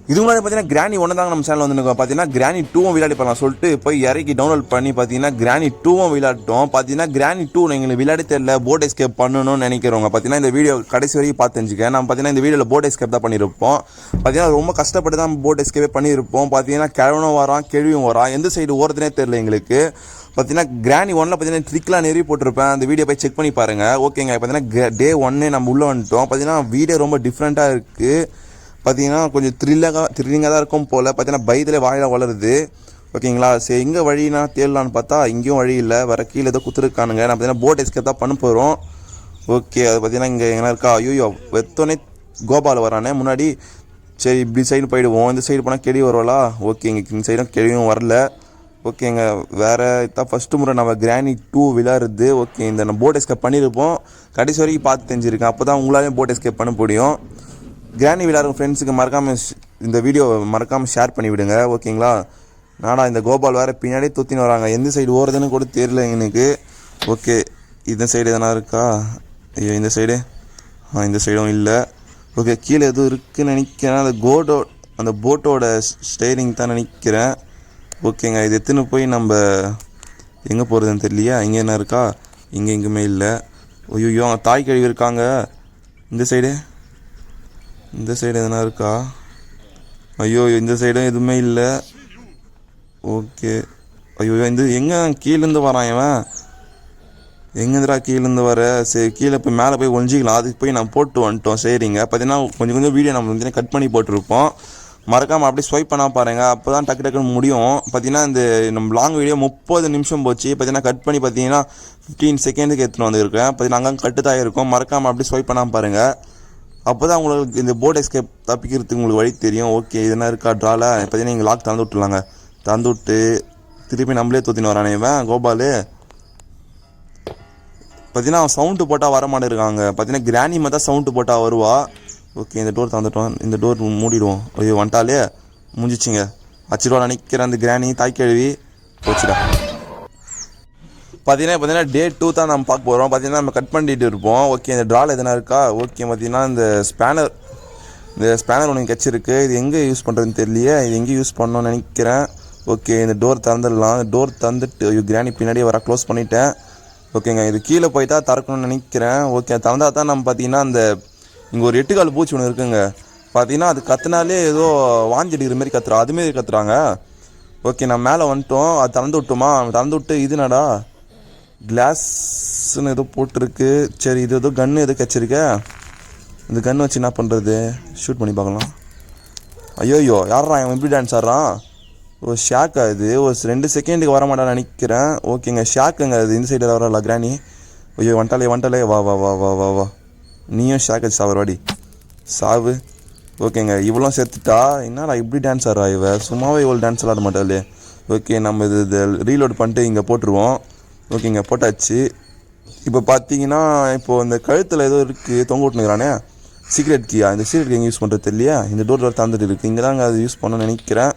இது முன்னாடி பார்த்தீங்கன்னா கிராணி ஒன்று தாங்க நம்ம சேனல் வந்து பார்த்தீங்கன்னா கிராணி 2 விளையாடி பண்ணலாம் சொல்லிட்டு போய் இறக்கி டவுன்லோட் பண்ணி பார்த்தீங்கன்னா கிராணி 2 விளையாட்டோம். பார்த்தீங்கன்னா கிராணி 2 எங்களுக்கு விளையாடி தெரியல போர்ட் எஸ்கேப் பண்ணணும்னு நினைக்கிறவங்க பார்த்தீங்கன்னா இந்த வீடியோ கடைசி வரைக்கும் பார்த்து தெரிஞ்சுக்க. நம்ம பார்த்தீங்கன்னா இந்த வீடியோவில் போர்ட் எஸ்கேப் தான் பண்ணியிருப்போம். பார்த்தீங்கன்னா ரொம்ப கஷ்டப்பட்டு தான் போர்ட் எஸ்கேப்பே பண்ணியிருப்போம். பார்த்தீங்கன்னா கிழவனும் வரான் கேள்வியும் வரான், எந்த சைடு ஓடுறதுனே தெரியல எங்களுக்கு. பார்த்தீங்கன்னா கிராணி 1ல் பார்த்தீங்கன்னா ட்ரிக்லாம் நிறைய போட்டிருப்பேன், அந்த வீடியோ போய் செக் பண்ணி பாருங்கள். ஓகேங்க, பார்த்தீங்கன்னா டே 1 நம்ம உள்ளே வந்துட்டோம். பார்த்தீங்கன்னா வீடியோ ரொம்ப டிஃப்ரெண்ட்டாக இருக்குது. பார்த்தீங்கன்னா கொஞ்சம் த்ரில்லிங்காக தான் இருக்கும் போல். பார்த்தீங்கன்னா பயத்தில் வாயில வளருது. ஓகேங்களா, சரி எங்கே வழினா தேடலான்னு பார்த்தா இங்கேயும் வழி இல்லை, வர கீழே ஏதோ குத்துருக்கானுங்க. நான் பார்த்தீங்கன்னா போட் எஸ்கேப் தான் பண்ண போகிறோம். ஓகே, அது பார்த்தீங்கன்னா இங்கே எங்கே இருக்கா, ஐயோ வெத்தோனே கோபால் வரானே முன்னாடி. சரி இப்படி சைடு போயிடுவோம், இந்த சைடு போனால் கெடி வருவாளா. ஓகே, இங்கே இந்த சைடும் கெடியும் வரல. ஓகேங்க, வேறு இதான் ஃபஸ்ட்டு முறை நம்ம கிராணி 2 விளையாடுறது. ஓகே, இந்த நம்ம போட் எஸ்கேப் பண்ணியிருப்போம், கடைசி வரைக்கும் பார்த்து தெரிஞ்சிருக்கேன். அப்போ தான் உங்களாலையும் போட் எஸ்கேப் பண்ண முடியும். கிராணி விளையாடுற ஃப்ரெண்ட்ஸுக்கு மறக்காமல் இந்த வீடியோ மறக்காமல் ஷேர் பண்ணி விடுங்க. ஓகேங்களா, நாடா இந்த கோபால் வேறு பின்னாடியே தொத்தின்னு வராங்க, எந்த சைடு ஓடுறதுன்னு கூட தெரியல எனக்கு. ஓகே, இந்த சைடு எதனா இருக்கா, ஐயோ இந்த சைடு இந்த சைடும் இல்லை. ஓகே, கீழே எதுவும் இருக்குதுன்னு நினைக்கிறேன், அந்த போட்டோட ஸ்டேரிங் தான் நினைக்கிறேன். ஓகேங்க, இது எடுத்துன்னு போய் நம்ம எங்கே போகிறதுன்னு தெரியலையா. இங்கே என்ன இருக்கா, இங்கே எங்கேயுமே இல்லை. ஐயோ அங்கே தாய் கழுவி இருக்காங்க. இந்த சைடு எதனா இருக்கா, ஐயோ இந்த சைடும் எதுவுமே இல்லை. ஓகே, ஐயோ இந்த எங்கே கீழேருந்து வரான் இவன், எங்கேருந்துடா கீழேருந்து வர. சரி கீழே போய் மேலே போய் ஒழிஞ்சிக்கலாம், அதுக்கு போய் நான் போட்டு வந்துட்டோம். சரிங்க, பார்த்தீங்கன்னா கொஞ்சம் வீடியோ நம்ம வந்து கட் பண்ணி போட்டிருப்போம். மறக்காமல் அப்படியே ஸ்வைப் பண்ணால் பாருங்கள், அப்போ தான் டக்குன்னு முடியும். பார்த்தீங்கன்னா இந்த நம்ம லாங் வீடியோ 30 நிமிஷம் போச்சு. பார்த்தீங்கன்னா கட் பண்ணி பார்த்தீங்கன்னா 15 செகண்டுக்கு எடுத்துகிட்டு வந்துருக்கேன். பார்த்தீங்கன்னா அங்கே கட்டு தான் இருக்கும். மறக்காமல் அப்படியே ஸ்வைப் பண்ணாமல் பாருங்கள், அப்போ தான் உங்களுக்கு இந்த போர்ட் எஸ்கேப் தப்பிக்கிறதுக்கு உங்களுக்கு வழி தெரியும். ஓகே, இது என்ன இருக்கா ட்ராவில். பார்த்தீங்கன்னா இங்கே லாக் திறந்து விட்டுலாங்க, திறந்து விட்டு திருப்பி நம்மளே தூத்தின்னு வரானே இவன் கோபால். பார்த்தீங்கன்னா அவன் சவுண்டு போட்டால் வர மாட்டேருக்காங்க. பார்த்தீங்கன்னா கிராணி மாதிரி தான் சவுண்டு போட்டால் வருவா. ஓகே, இந்த டோர் திறந்துட்டோம், இந்த டோர் மூடிடுவோம். ஐயோ வந்துட்டாலே முடிஞ்சிச்சிங்க, அச்சிடுவா நினைக்கிறேன் அந்த கிராணி தாய் கழுவி போச்சுடா. பார்த்தீங்கன்னா டே 2 தான் நம்ம பார்க்க போகிறோம். பார்த்தீங்கன்னா நம்ம கட் பண்ணிட்டு இருப்போம். ஓகே, இந்த ட்ராவில் எதனா இருக்கா. ஓகே, பார்த்தீங்கன்னா இந்த ஸ்பேனர் ஒன்று கிடச்சிருக்கு. இது எங்கே யூஸ் பண்ணுறதுன்னு தெரியலையே, இது எங்கே யூஸ் பண்ணணும்னு நினைக்கிறேன். ஓகே, இந்த டோர் திறந்துடலாம். இந்த டோர் திறந்துட்டு ஐயோ கிராணி பின்னாடியே வர க்ளோஸ் பண்ணிட்டேன். ஓகேங்க, இது கீழே போயிட்டா திறக்கணும்னு நினைக்கிறேன். ஓகே, திறந்தா தான் நம்ம பார்த்தீங்கன்னா அந்த இங்கே ஒரு 8 கால் பூச்சி ஒன்று இருக்குங்க. பார்த்தீங்கன்னா அது கத்துனாலே ஏதோ வாஞ்சி அடிக்கிற மாதிரி கத்துறா, அதுமாரி கத்துறாங்க. ஓகே, நான் மேலே வந்துட்டோம், அது திறந்து விட்டோமா, திறந்து விட்டு இது நடா கிளாஸ்ன்னு ஏதோ போட்டிருக்கு. சரி, இது ஏதோ கன்று எதோ கிடச்சிருக்க, இந்த கன்று வச்சு என்ன பண்ணுறது, ஷூட் பண்ணி பார்க்கலாம். ஐயோயோ யாரா அவன் எப்படி டான்ஸ் ஆடுறான். ஒரு ஷாக்கா இது, ஒரு 2 செகண்டுக்கு வர மாட்டான்னு நினைக்கிறேன். ஓகேங்க, ஷாக்குங்க அது, இந்த சைடில் வரல கிராணி. ஐயோ வந்துட்டாலே வா வா வா வா வா வா, நீயும் ஷாக் ஆச்சு சாவர்வாடி சாவு. ஓகேங்க, இவ்வளோ சேர்த்துட்டா என்னடா இப்படி டான்ஸ் ஆடுறா இவ, சும்மாவே இவ்வளோ டான்ஸ் ஆட மாட்டாளே. ஓகே, நம்ம இது ரீலோட் பண்ணிட்டு இங்கே போட்டுருவோம். ஓகேங்க, போட்டாச்சு. இப்போ பார்த்தீங்கன்னா இப்போது இந்த கழுத்தில் ஏதோ இருக்குது தொங்க விட்டுனுக்குறானே, சீக்ரெட் கீயா, இந்த சீக்ரெட் கீ யூஸ் பண்ணுறது இல்லையா, இந்த டோர் தந்துட்டு இருக்குது, இங்கே தாங்க அது யூஸ் பண்ணணும்னு நினைக்கிறேன்.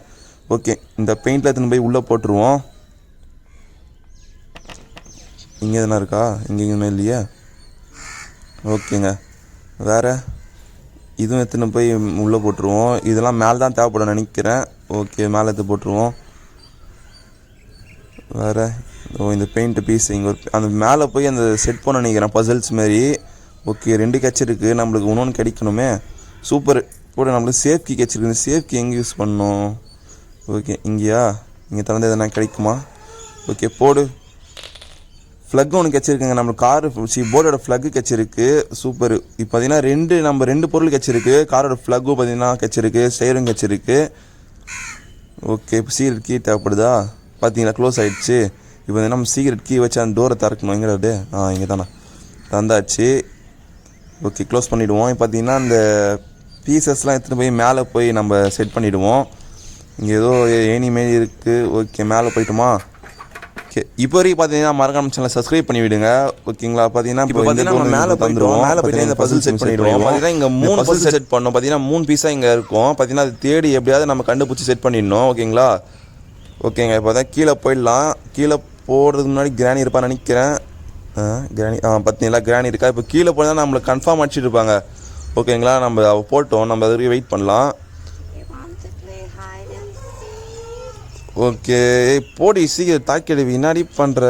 ஓகே, இந்த பெயிண்டில் எடுத்துன்னு போய் உள்ளே போட்டுருவோம். இங்கே எதுனா இருக்கா, இங்கே எங்கேயுமே இல்லையா. ஓகேங்க, வேறு இதுவும் எடுத்துன்னு போய் உள்ளே போட்டுருவோம். இதெல்லாம் மேலே தான் தேவைப்படும் நினைக்கிறேன். ஓகே, மேலே எடுத்து போட்டுருவோம். வேறு இந்த பெயிண்ட் பீஸ் இங்கே அந்த மேலே போய் அந்த செட் பண்ண நினைக்கிறேன் பசில்ஸ் மாரி. ஓகே, 2 கிடச்சிருக்கு, நம்மளுக்கு இன்னொன்று கிடைக்கணுமே. சூப்பர், போட்டு நம்மளுக்கு சேஃப்கி கிடச்சிருக்கு. இந்த சேஃப்கி எங்கே யூஸ் பண்ணணும். ஓகே, இங்கேயா, இங்கே திறந்து எதனா கிடைக்குமா. ஓகே, போடு. ஃப்ளக் ஒன்று கிடச்சிருக்குங்க, நம்மளுக்கு காரு போர்டோட ஃப்ளக்கு கிடச்சிருக்கு. சூப்பர். இப்போ பார்த்தீங்கன்னா நம்ம 2 பொருள் கிடச்சிருக்கு. காரோட ஃப்ளக்கும் பார்த்தீங்கன்னா கிடச்சிருக்கு, ஸ்டேரிங் கிடச்சிருக்கு. ஓகே, இப்போ சீக்ரெட் கீ தேவைப்படுதா, பார்த்தீங்களா க்ளோஸ் ஆகிடுச்சு. இப்போ நம்ம சீக்ரெட் கீ வச்சு அந்த டோரை திறக்கணும். எங்கே இங்கே தானே தந்தாச்சு. ஓகே, க்ளோஸ் பண்ணிவிடுவோம். இப்போ பார்த்தீங்கன்னா அந்த பீசஸ்லாம் எடுத்துகிட்டு போய் மேலே போய் நம்ம செட் பண்ணிவிடுவோம். இங்கே ஏதோ ஏணி மாரி இருக்குது. ஓகே, மேலே போய்ட்டுமா. ஓகே, இப்போ வரைக்கும் பார்த்தீங்கன்னா மறக்காம சேனலை சப்ஸ்கிரைப் பண்ணி விடுங்க. ஓகேங்களா, பார்த்தீங்கன்னா இப்போ பார்த்தீங்கன்னா மேலே போய்டுவோம். மேலே பார்த்தீங்கன்னா இந்த பசில் செட் பண்ணிவிடுவோம். பார்த்தீங்கன்னா இங்கே 3 பசில் செட் பண்ணோம். பார்த்தீங்கன்னா 3 பீஸாக இங்கே இருக்கும். பார்த்தீங்கன்னா அது தேடி எப்படியாவது நம்ம கண்டுபிடிச்சி செட் பண்ணிடணும். ஓகேங்களா. ஓகேங்க, இப்போ தான் கீழே போயிடலாம். கீழே போகிறதுக்கு முன்னாடி கிராணி இருப்பான்னு நினைக்கிறேன். கிராணி பார்த்தீங்களா, கிராணி இருக்கா. இப்போ கீழே போய் தான் நம்மளுக்கு கன்ஃபார்ம் அடிச்சுட்டு இருப்பாங்க. ஓகேங்களா, நம்ம போட்டோம், நம்ம அது வரைக்கும் வெயிட் பண்ணலாம். ஓகே போடி சீக்கிரம் தாக்கிடுவி என்னாடி பண்ணுற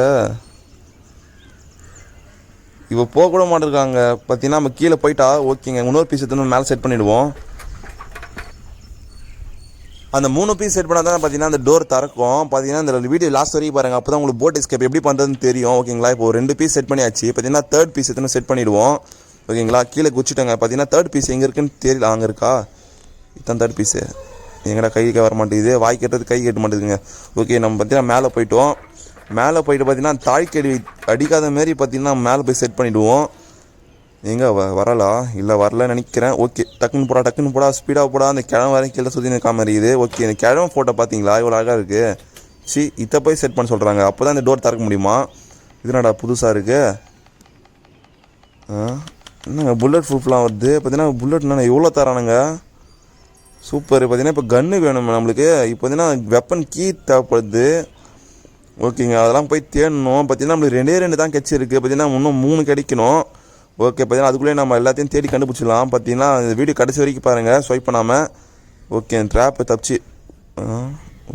இப்போ போக கூட மாட்டிருக்காங்க பார்த்தீங்கன்னா நம்ம கீழே போயிட்டா ஓகேங்க இன்னொரு பீஸ் எடுத்து மேலே செட் பண்ணிவிடுவோம் அந்த 3 பீஸ் செட் பண்ணால் தான் பார்த்தீங்கன்னா அந்த டோர் திறக்கும் பார்த்தீங்கன்னா இந்த வீடியோ லாஸ்ட் வரைக்கும் பாருங்கள் அப்போ தான் உங்களுக்கு போட் எஸ்கேப் எப்படி பண்ணுறதுன்னு தெரியும் ஓகேங்களா இப்போ 2 பீஸ் செட் பண்ணியாச்சு பார்த்தீங்கன்னா 3rd பீஸ் எடுத்து செட் பண்ணிவிடுவோம் ஓகேங்களா கீழே குச்சிட்டோங்க பார்த்தீங்கன்னா 3rd பீஸ் எங்கே இருக்குன்னு தெரியல அங்கே இருக்கா இதான் 3rd பீஸு எங்கடா கைக்கு வர மாட்டேங்குது வாய் கட்டுறது கை கட்ட மாட்டேங்குதுங்க ஓகே நம்ம பார்த்தீங்கன்னா மேலே போயிட்டோம் மேலே போயிட்டு பார்த்தீங்கன்னா தாய்க்கடி அடிக்காத மாரி பார்த்தீங்கன்னா மேலே போய் செட் பண்ணிவிடுவோம் எங்கே வரலா இல்லை வரலன்னு நினைக்கிறேன் ஓகே டக்குன்னு போடா ஸ்பீடாக போடா அந்த கிழமை வரைக்கும் கீழே சுற்றி நிற்காம இருக்குது ஓகே இந்த கிழமை ஃபோட்டோ பார்த்தீங்களா இவ்வளோ அழகாக இருக்குது இதை போய் செட் பண்ண சொல்கிறாங்க அப்போ தான் இந்த டோர் திறக்க முடியுமா இதுனாடா புதுசாக இருக்குது என்னங்க புல்லட் ப்ரூஃப்லாம் வருது பார்த்தீங்கன்னா புல்லட்னா எவ்வளோ தரானுங்க சூப்பர் பார்த்தீங்கன்னா இப்போ கன்று வேணும் நம்மளுக்கு இப்போ பார்த்தீங்கன்னா வெப்பன் கீ தேவைப்படுது ஓகேங்க அதெல்லாம் போய் தேடணும் பார்த்தீங்கன்னா நம்மளுக்கு 2 தான் கிடச்சிருக்கு பார்த்தீங்கன்னா இன்னும் 3 கிடைக்கணும் ஓகே பார்த்தீங்கன்னா அதுக்குள்ளே நம்ம எல்லாத்தையும் தேடி கண்டுபிடிச்சிடலாம் பார்த்தீங்கன்னா இந்த வீடியோ கடைசி வரைக்கும் பாருங்கள் ஸ்வைப் பண்ணாமல் ஓகே ட்ராப்பு தப்பிச்சு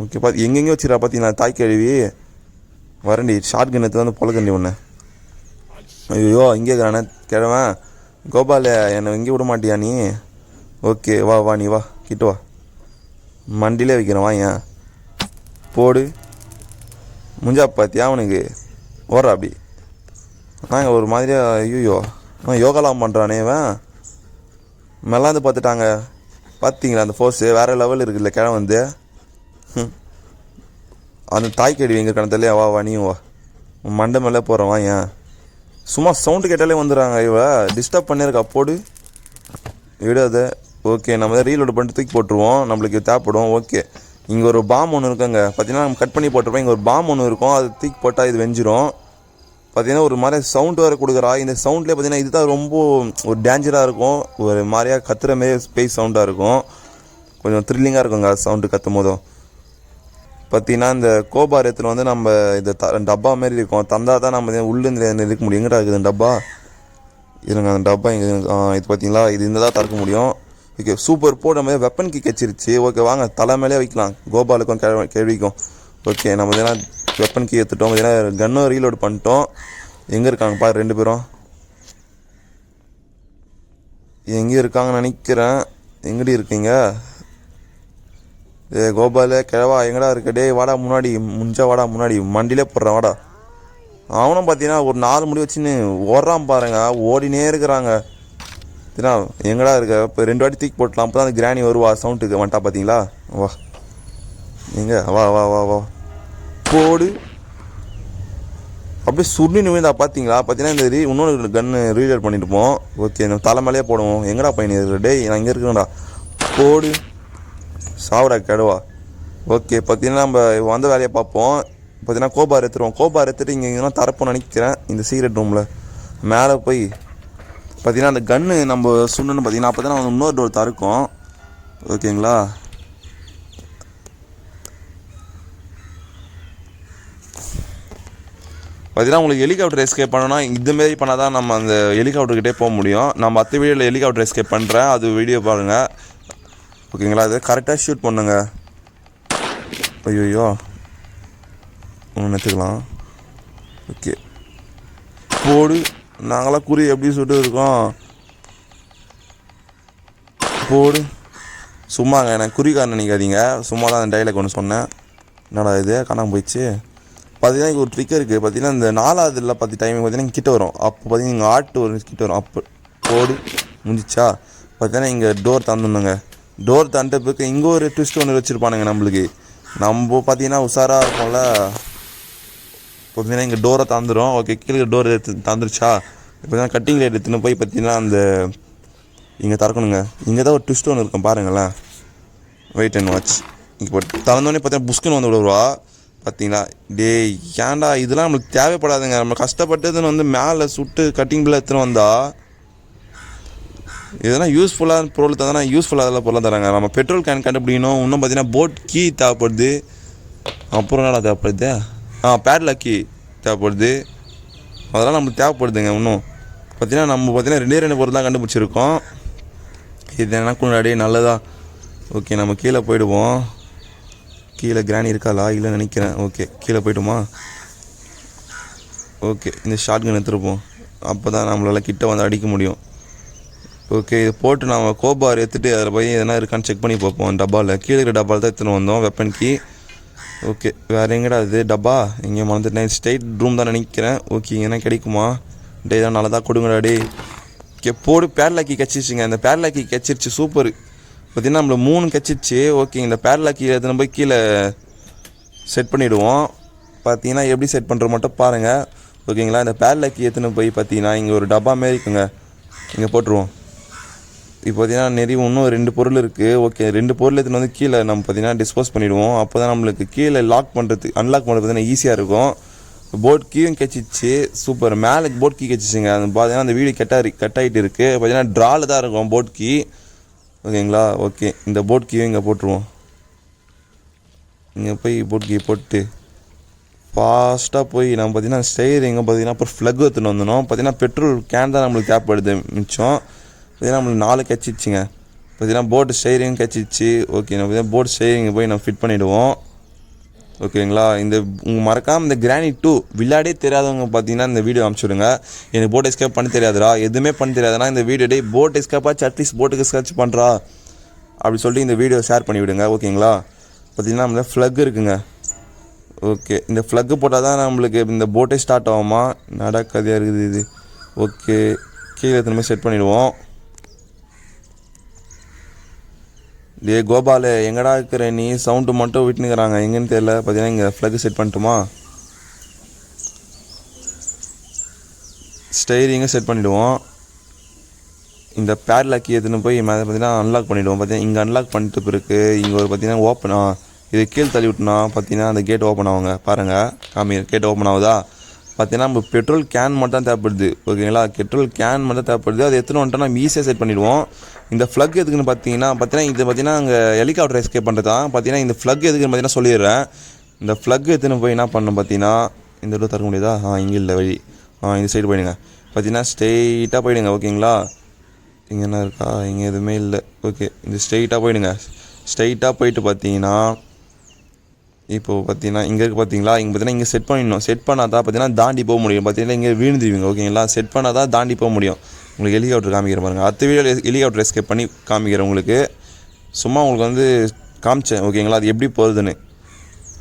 ஓகே எங்கெங்கே வச்சுரா பார்த்தீங்கன்னா தாய் கழுவி வரண்டி ஷார்ட் கண்ணத்து வந்து பொலக்கண்டி ஒன்று ஐயோ இங்கே இருக்கிறானே கிழவன் கோபால் என்னை எங்கே விட மாட்டியா நீ ஓகே வா நீ வா கிட்ட வா மண்டிலே வைக்கிறேன் வா ஏன் போடு முஞ்சா பார்த்தியா அவனுக்கு ஓடுறா அப்படி நாங்கள் ஒரு மாதிரியாக ஐயோ யோகாலாம் பண்ணுறானே இவன் மெல்லாந்து பார்த்துட்டாங்க பார்த்தீங்களா அந்த ஃபோர்ஸு வேறு லெவல் இருக்குல்ல கிழமை வந்து அந்த தாய்க்கடி எங்கள் கணத்துலேயே வா நீயும் வா மண்டை மேலே போகிறேன் வா ஏன் சும்மா சவுண்டு கேட்டாலே வந்துடுறாங்க இவ டிஸ்டர்ப் பண்ணியிருக்கா போடு விடாத ஓகே நம்ம தான் ரீலோடு பண்ணிட்டு தூக்கி போட்டுருவோம் நம்மளுக்கு தேவைப்படும் ஓகே இங்கே ஒரு பாம் ஒன்று இருக்குங்க பார்த்தீங்கன்னா நம்ம கட் பண்ணி போட்டிருப்போம் இங்கே ஒரு பாம் ஒன்று இருக்கும் அது தூக்கி போட்டால் இது வெஞ்சிரும் பார்த்தீங்கன்னா ஒரு மாதிரி சவுண்டு வேறு கொடுக்குறா இந்த சவுண்ட்லேயே பார்த்தீங்கன்னா இதுதான் ரொம்ப ஒரு டேஞ்சராக இருக்கும் ஒரு மாதிரியாக கத்துற மாரி ஸ்பேஸ் சவுண்டாக இருக்கும் கொஞ்சம் த்ரில்லிங்காக இருக்குங்க சவுண்டு கத்தும் போதும் பார்த்தீங்கன்னா இந்த கோபாரத்தில் வந்து நம்ம இந்த டப்பா மாரி இருக்கும் தந்தா தான் நம்ம உள்ளேருந்து இருக்க முடியும் எங்கடா இருக்குது இந்த டப்பா இருங்க அந்த டப்பா எங்கே இது பார்த்தீங்களா இது இந்த தான் திறக்க முடியும் ஓகே சூப்பர் போட மாதிரி வெப்பன் கீ கச்சிருச்சு ஓகே வாங்க தலை மேலே வைக்கலாம் கோபாலுக்கும் கேள்விக்கும் ஓகே நம்ம பார்த்தீங்கன்னா வெப்பன் கீ எடுத்துட்டோம் பார்த்தீங்கன்னா கன்னும் ரீலோட் பண்ணிட்டோம் எங்கே இருக்காங்க பாரு 2 பேரும் எங்கே இருக்காங்கன்னு நினைக்கிறேன் எங்கடி இருக்கீங்க கோபால் கிழவா எங்கடா இருக்க டே வாடா முன்னாடி வாடா முன்னாடி மண்டிலே போடுறான் வாடா அவனும் பார்த்தீங்கன்னா ஒரு 4 முடி வச்சுன்னு ஓடுறான் பாருங்க ஓடினே இருக்கிறாங்க எங்கடா இருக்க இப்போ 2 வாட்டி தூக்கி போட்டலாம் அப்போ தான் அந்த கிராணி வருவா சவுண்டுக்கு வந்துட்டா பார்த்தீங்களா வா எங்க வா போடு அப்படியே சுருணி விழுந்தா பார்த்தீங்களா பார்த்தீங்கன்னா இந்த இன்னொன்று கன்று ரீலோட் பண்ணிட்டுப்போம் ஓகே நம்ம தலை மேலேயே போடுவோம் எங்கடா பையன் இருக்கிற டே நான் இங்கே இருக்கேன்டா போடு சாவடா கெடுவா ஓகே பார்த்தீங்கன்னா நம்ம வந்த வேலையை பார்ப்போம் பார்த்தீங்கன்னா கோபார் எடுத்துட்டு இங்கே எங்கேனா தரப்போன்னு நினைக்கிறேன் இந்த சீக்ரெட் ரூமில் மேலே போய் பார்த்தீங்கன்னா அந்த கன்று நம்ம சுண்ணன்னு பார்த்தீங்கன்னா அப்போ தான் இன்னொரு டோர் திறக்கும் ஓகேங்களா பார்த்தீங்கன்னா உங்களுக்கு ஹெலிகாப்டர் எஸ்கேப் பண்ணணும்னா இதுமாரி பண்ணால் தான் நம்ம அந்த ஹெலிகாப்டர்கிட்டே போக முடியும் நான் மற்ற வீடியோவில் ஹெலிகாப்டர் எஸ்கேப் பண்ணுறேன் அது வீடியோ பாருங்கள் ஓகேங்களா அது கரெக்டாக ஷூட் பண்ணுங்க ஐயோ ஒன்று எடுத்துக்கலாம் ஓகே போடு நாங்களாம் குறி எப்படி சுட்டு இருக்கோம் போடு சும்மாங்க எனக்கு குறிக்காரன் நினைக்காதீங்க சும்மா தான் அந்த டைலாக் ஒன்று சொன்னேன் என்னடா இது காணாமல் போயிடுச்சு பார்த்தீங்கன்னா இங்கே ஒரு ட்ரிக் இருக்குது பார்த்தீங்கன்னா இந்த 4வது டைமிங் பார்த்தீங்கன்னா கிட்ட வரும் அப்போ பார்த்தீங்கன்னா இங்கே ஆட்டு ஒரு கிட்ட வரும் அப்போ போடு முடிச்சா பார்த்தீங்கன்னா இங்கே டோர் தந்துணுங்க டோர் தண்ட பிறகு இங்கே ஒரு ட்விஸ்ட் ஒன்று வச்சுருப்பானுங்க நம்மளுக்கு நம்ம பார்த்தீங்கன்னா உஷாராக இருக்கும்ல பார்த்தீங்கன்னா இங்கே டோரை தந்துடும் ஓகே கீழே டோர் எடுத்து தந்துருச்சா இப்போ கட்டிங் லைட் எடுத்துன்னு போய் பார்த்தீங்கன்னா அந்த இங்கே திறக்கணுங்க இங்கே தான் ஒரு ட்விஸ்ட் ஒன்று இருக்கும் பாருங்களேன் வெயிட் அண்ட் வாட்ச் இப்போ திறந்தோடனே பார்த்தீங்கன்னா புஷ்குன்னு வந்து விடுவா பார்த்தீங்களா டே ஏன்டா இதெல்லாம் நம்மளுக்கு தேவைப்படாதுங்க நம்ம கஷ்டப்பட்டதுன்னு வந்து மேலே சுட்டு கட்டிங் பில் எடுத்துன்னு வந்தால் இதெல்லாம் யூஸ்ஃபுல்லான பொருள் தந்தானா யூஸ்ஃபுல்லாக அதெல்லாம் பொருளாக தராங்க நம்ம பெட்ரோல் கேன் கண்டுபிடிக்கணும் இன்னும் பார்த்தீங்கன்னா போட் கீ தேவைப்படுது அப்புறம் என்னடா தேவைப்படுது பேட்லாக் கீ தேவைப்படுது அதெல்லாம் நம்மளுக்கு தேவைப்படுதுங்க இன்னும் பார்த்தீங்கன்னா நம்ம பார்த்தீங்கன்னா 2 பொருள் தான் கண்டுபிடிச்சிருக்கோம் இது என்ன முன்னாடி நல்லதா ஓகே நம்ம கீழே போயிடுவோம் கீழே கிராணி இருக்காளா இல்லைன்னு நினைக்கிறேன். ஓகே கீழே போய்ட்டுமா. ஓகே இந்த ஷார்ட் கன் எடுத்துருப்போம், அப்போ தான் நம்மளால் கிட்ட வந்து அடிக்க முடியும். ஓகே இது போட்டு நம்ம கோபார் எடுத்துகிட்டு அதில் போய் எதனா இருக்கான்னு செக் பண்ணி பார்ப்போம். டப்பாவில் கீழே இருக்கிற டப்பாவில் தான் எடுத்துன்னு வந்தோம் வெப்பன் கீ. ஓகே வேறு எங்கடா இது டப்பா, இங்கே மறந்துட்டேன். ஸ்ட்ரைட் ரூம் தான் நினைக்கிறேன். ஓகே என்ன கிடைக்குமா, டே தான் நல்லா தான் கொடுங்கடா டே. ஓகே போடு, பேரலாக்கி கச்சிருச்சுங்க. இந்த பேரலாக்கி கச்சிருச்சு, சூப்பர். பார்த்திங்கன்னா நம்மள 3 கச்சிருச்சு. ஓகே இந்த பேரலாக்கி எடுத்துன்னு போய் கீழே செட் பண்ணிவிடுவோம். பார்த்தீங்கன்னா எப்படி செட் பண்ணுற மட்டும் பாருங்கள். ஓகேங்களா, இந்த பேரலாக்கி எடுத்துன்னு போய் பார்த்தீங்கன்னா இங்கே ஒரு டப்பா மாரி இருக்குங்க, இங்கே போட்டுருவோம். இப்போ பார்த்தீங்கன்னா நிறைய இன்னும் 2 பொருள் இருக்குது. ஓகே 2 பொருள் எடுத்துன்னு வந்து கீழே நம்ம பார்த்தீங்கன்னா டிஸ்போஸ் பண்ணிவிடுவோம். அப்போ தான் நம்மளுக்கு கீழே லாக் பண்ணுறது அன்லாக் பண்ணுறது பார்த்தீங்கன்னா ஈஸியாக இருக்கும். போட் கீயும் கச்சிச்சு, சூப்பர். மேலே போட் கீ கச்சிச்சுங்க. அது பார்த்தீங்கன்னா அந்த வீடியோ கட் ஆகிட்டு இருக்குது. பார்த்தீங்கன்னா ட்ராவில் தான் இருக்கும் போட் கீ. ஓகேங்களா, ஓகே இந்த போட் கீயும் இங்கே போட்டுருவோம். இங்கே போய் போட் கீ போட்டு ஃபாஸ்ட்டாக போய் நம்ம பார்த்தீங்கன்னா ஸ்டேரிங்க பார்த்தீங்கன்னா அப்புறம் ஃப்ளக் எடுத்துன்னு வந்துடணும். பார்த்தீங்கன்னா பெட்ரோல் கேன் தான் நம்மளுக்கு தேவைப்படுது மிச்சம். பார்த்தீங்கன்னா நம்மளுக்கு 4 கச்சிச்சுங்க. பார்த்தீங்கன்னா போட்டு ஸ்டேரிங் கச்சிச்சு. ஓகே நம்ம பார்த்தீங்கன்னா போட் ஸ்டேரிங்கை போய் நம்ம ஃபிட் பண்ணிவிடுவோம். ஓகேங்களா, இந்த மறக்காமல் இந்த கிரானி 2 விளையாடே தெரியாதவங்க பார்த்தீங்கன்னா இந்த வீடியோ அனுப்பிச்சுடுங்க. எனக்கு போட் எஸ்கேப் பண்ண தெரியாதுடா, எதுவுமே பண்ண தெரியாதுன்னா இந்த வீடியோ டே போட் எஸ்கேப்பாச்சு அட்லீஸ்ட் போட்டுக்கு ஸ்கேட்ச் பண்ணுறா அப்படி சொல்லிட்டு இந்த வீடியோ ஷேர் பண்ணிவிடுங்க. ஓகேங்களா, பார்த்தீங்கன்னா நம்மள ஃப்ளக் இருக்குங்க. ஓகே இந்த ஃப்ளக்கு போட்டால் தான் நம்மளுக்கு இந்த போட்டே ஸ்டார்ட் ஆகுமா, நடக்கதையாக இருக்குது இது. ஓகே கீழே திரும்ப செட் பண்ணிவிடுவோம். டே கோபால் எங்கடா இருக்கிற நீ, சவுண்டு மட்டும் விட்டுனுக்கிறாங்க எங்கேன்னு தெரியல. பார்த்தீங்கன்னா இங்கே ஃப்ளக்கு செட் பண்ணிட்டோமா, ஸ்டைரிங்கை செட் பண்ணிவிடுவோம். இந்த பேட்லாக்கி எடுத்துன்னு போய் மேலே பார்த்தீங்கன்னா அன்லாக் பண்ணிவிடுவோம். பார்த்தீங்கன்னா இங்கே அன்லாக் பண்ணிட்டு பிறகு இங்கே ஒரு பார்த்தீங்கன்னா ஓப்பனா இது கீழே தள்ளி விட்டோன்னா பார்த்தீங்கன்னா அந்த கேட் ஓப்பன் ஆகுங்க. பாருங்கள் காமி கேட் ஓப்பன் ஆகுதா. பார்த்தீங்கன்னா நம்ம பெட்ரோல் கேன் மட்டும் தான் தேவைப்படுது. ஓகேங்களா, பெட்ரோல் கேன் மட்டும் தேவைப்படுது. அது எடுத்துன்னு வந்துட்டோம்னா நம்ம ஈஸியாக செட் பண்ணிவிடுவோம். இந்த ஃப்ளக் எதுக்குன்னு பார்த்தீங்கன்னா இது பார்த்தீங்கன்னா அங்கே ஹெலிகாப்டர் எஸ்கேப் பண்ணுறது தான். பார்த்தீங்கன்னா இந்த ஃப்ளக் எதுக்குன்னு பார்த்தீங்கன்னா சொல்லிடுறேன். இந்த ஃப்ளக் எடுத்துன்னு போய் என்ன பண்ணணும் பார்த்தீங்கன்னா இந்த இடத்துல தர முடியுதா, இங்கே இல்லை வழி, இந்த சைடு போயிடுங்க. பார்த்தீங்கன்னா ஸ்ட்ரெயிட்டாக போயிடுங்க. ஓகேங்களா, இங்கே என்ன இருக்கா, இங்கே எதுவுமே இல்லை. ஓகே இந்த ஸ்ட்ரெயிட்டாக போயிடுங்க. ஸ்ட்ரெயிட்டாக போயிட்டு பார்த்தீங்கன்னா இப்போது பார்த்தீங்கன்னா இங்கே இருக்குது பார்த்தீங்களா, இங்கே பார்த்தீங்கன்னா இங்கே செட் பண்ணிடணும். செட் பண்ணால் தான் பார்த்தீங்கன்னா தாண்டி போக முடியும். பார்த்தீங்கன்னா இங்கே விழுந்துருவீங்க. ஓகேங்களா, செட் பண்ணால் தான் தாண்டி போக முடியும். உங்களுக்கு ஹெலிகாப்டர் காமிக்கிற பாருங்கள். அடுத்த வீடியோ ஹெலிகாப்டர் எஸ்கேப் பண்ணி காமிக்கிறேன் உங்களுக்கு. சும்மா உங்களுக்கு வந்து காமிச்சேன். ஓகேங்களா, அது எப்படி போகுதுன்னு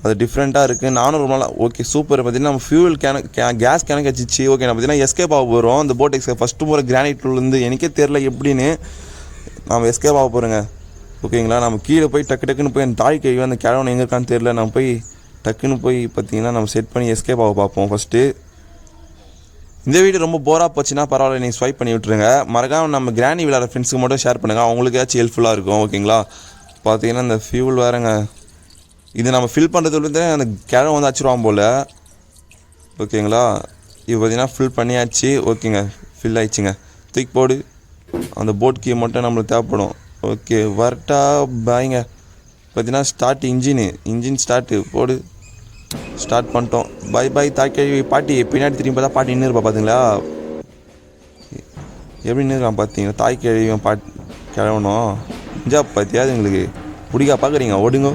அது டிஃப்ரெண்ட்டாக இருக்குது. நானும் ரொம்ப நாளாக ஓகே சூப்பர். பார்த்தீங்கன்னா நம்ம ஃபியூல் கேஸ் கேனுக்கு வச்சிச்சு. ஓகே நான் பார்த்தீங்கன்னா எஸ்கேப் ஆக போகிறோம். அந்த போட் எஸ்கேப் ஃபஸ்ட்டு முறை கிரானைட்லேருந்து எனக்கே தெரில எப்படின்னு நம்ம எஸ்கேப் ஆக போகிறோங்க. ஓகேங்களா, நம்ம கீழே போய் டக்குன்னு போய் அந்த தாய் கழுவி அந்த கிழவன் எங்கே இருக்கான்னு தெரில. நம்ம போய் டக்குன்னு போய் பார்த்தீங்கன்னா நம்ம செட் பண்ணி எஸ்கேப் ஆக பார்ப்போம் ஃபஸ்ட்டு. இந்த வீடியோ ரொம்ப போராக போச்சுன்னா பரவாயில்ல, நீங்கள் ஸ்வைப் பண்ணி விட்டுருங்க. மறக்காமல் நம்ம கிரானி விளையாட ஃப்ரெண்ட்ஸுக்கு மட்டும் ஷேர் பண்ணுங்கள், அவங்களுக்காச்சும் ஹெல்ப்ஃபுல்லாக இருக்கும். ஓகேங்களா, பார்த்தீங்கன்னா இந்த ஃபியூல் வேறுங்க, இது நம்ம ஃபில் பண்ணுறதுலேருந்தே அந்த கிழவன் வந்து அடிச்சிருவான் போல். ஓகேங்களா, இது பார்த்தீங்கன்னா ஃபில் பண்ணியாச்சு. ஓகேங்க ஃபில் ஆயிடுச்சுங்க. தூக்கி போடு. அந்த போட் கீ மட்டும் நம்மளுக்கு தேவைப்படும். ஓகே வரட்டா பாய்ங்க. பார்த்தீங்கன்னா ஸ்டார்ட் இன்ஜின் ஸ்டார்ட்டு போடு. ஸ்டார்ட் பண்ணிட்டோம். பாய் தாக்கி பாட்டி பின்னாடி திரும்பி பார்த்தா பாட்டி நின்று இருப்பா. பார்த்தீங்களா எப்படி நின்றுருக்கான் பார்த்தீங்களா, தாய் கிழவியும் கிழவனும் இஞ்சா பார்த்தியாது எங்களுக்கு பிடிக்கா பார்க்குறீங்க, ஓடுங்க.